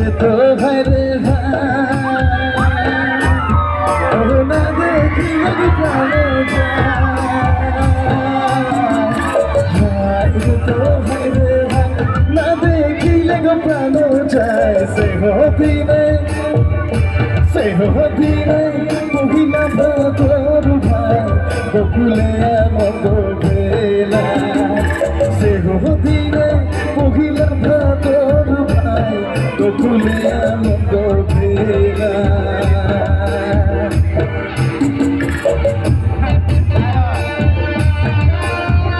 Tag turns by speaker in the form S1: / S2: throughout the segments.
S1: রে তো ভাই রে ভাই না দেখিলে প্রাণ যায় রে তো ভাই রে ভাই না দেখিলে প্রাণ যায় সে দিনে মহিলা তোর ভাই বকুলে আনন্দ বেলা সে দিনে মহিলা তোর ভাই বকুলে আনন্দ বেলা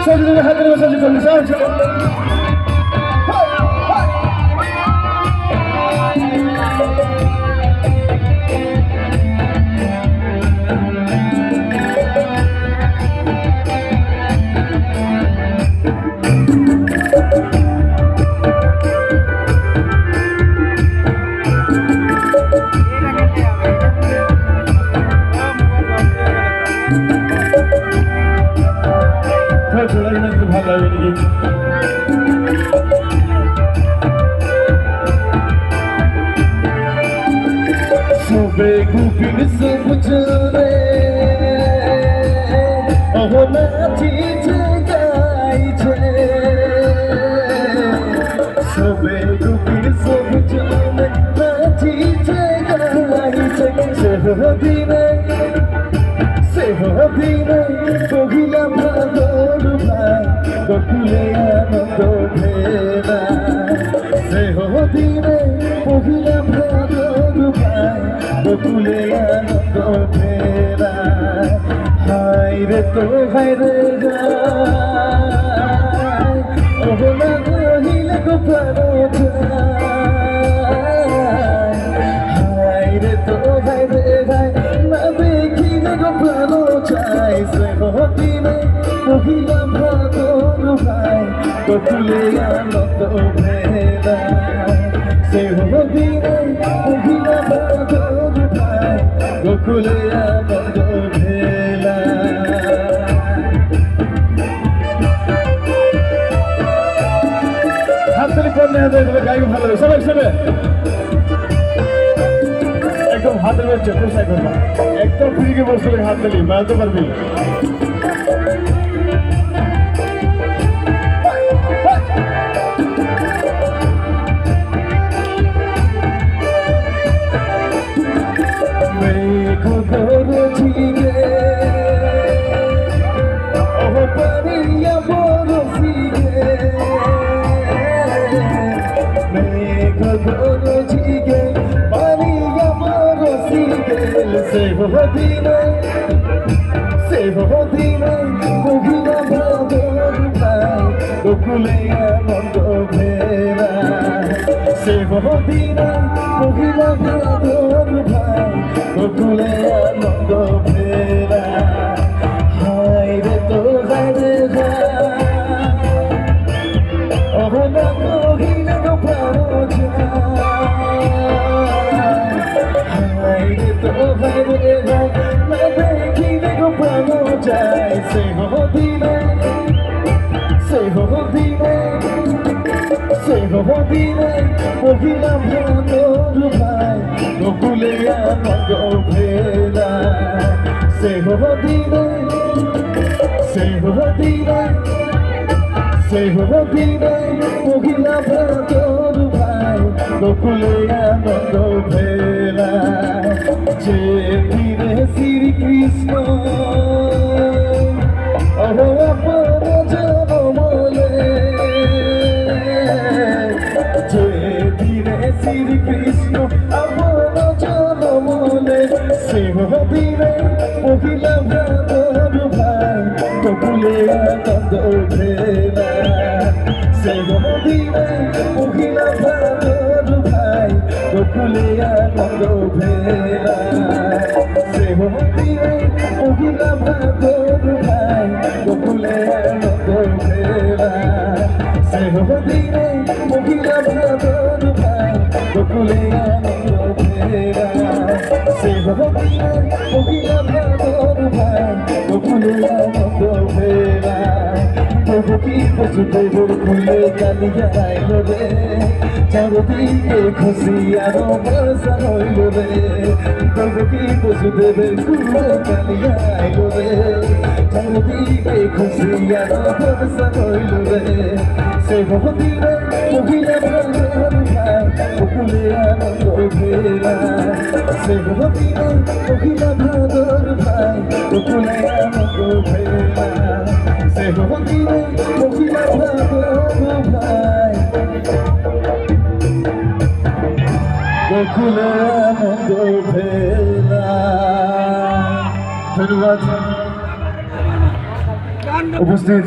S1: সব হাতের বসে করুন ভালো লাগে সবে গুপিন সব জোরে নাচিছে গাইছে সবে গুপিন সব জোরে নাচিছে গাইছে সেদিনে কহিলাম তোর ভাই বকুলে আনন্দ ভেলা সেদিনে কহিলাম তোর ভাই বকুলে আনন্দ ভেলা হাই রে তো ভাই রে না কহিলে গো প্রাণ হাই রে তো ভাই রে ভাই না দেখিলে গো প্রাণ চাই সেদিনে কহিলাম তোর ভাই বকুলে আনন্দ ভেলা সেদিনে কহিলাম তোর ভাই বকুলে আনন্দ ভেলা হাততালি করলে গাইকে ভালো লাগে সবাই সবে একদম হাতের বেঁচে পোষাই করবা একদম ফ্রিকে বসলে হাততালি বানাতে পারবি সেদিনে কহিলা তোর ভাই বকুলে আনন্দ ভেলা সেদিনে কহিলা তোর ভাই বকুলে আনন্দ ভেলা হাই রে তো ভাই রে না কহিলে গো প্রাণ হাই রে তো ভাই রে না দেখিলে গো প্রাণ যায় সেদিনে কহিলাম তোর ভাই বকুলে আনন্দ ভেলা সেদিনে কহিলাম তোর ভাই বকুলে আনন্দ ভেলা যে দিনে শ্রীকৃষ্ণ আপন জনমলে যে দিনে শ্রীকৃষ্ণ আপন জনমলে সেদিনে কহিলাম তোর ভাই বকুলে আনন্দ ভেলা সেদিনে কহিলাম তোর ভাই বকুলে আনন্দ ভেলা সেদিনে কহিলাম তোর ভাই বকুলে আনন্দ ভেলা সেদিনে কহিলাম তোর ভাই বকুলে আনন্দ ভেলা সেদিনে কহিলাম তোর ভাই বকুলে আনন্দ ভেলা প্রভু কি পশু দেবর খুলে কালিয়া আইল রে চারদিকে খুশি আরো বর্ষা হইল রে তবু কি পশু দেবে কুলে কালিয়াইল রে চারদিকে খুশি আরো বর্ষা হইল রে সে বহুদিনে মহিলা ভালোর ভাই বকুলে আনন্দ ভেলা সে বহুদিনে মহিলা ভালোর ভাই বকুলে আনন্দ ভেলা সে বহুদিনে মহিলা ভালোর ভাই বকুলে আনন্দ ভেলা। ধন্যবাদ উপস্থিত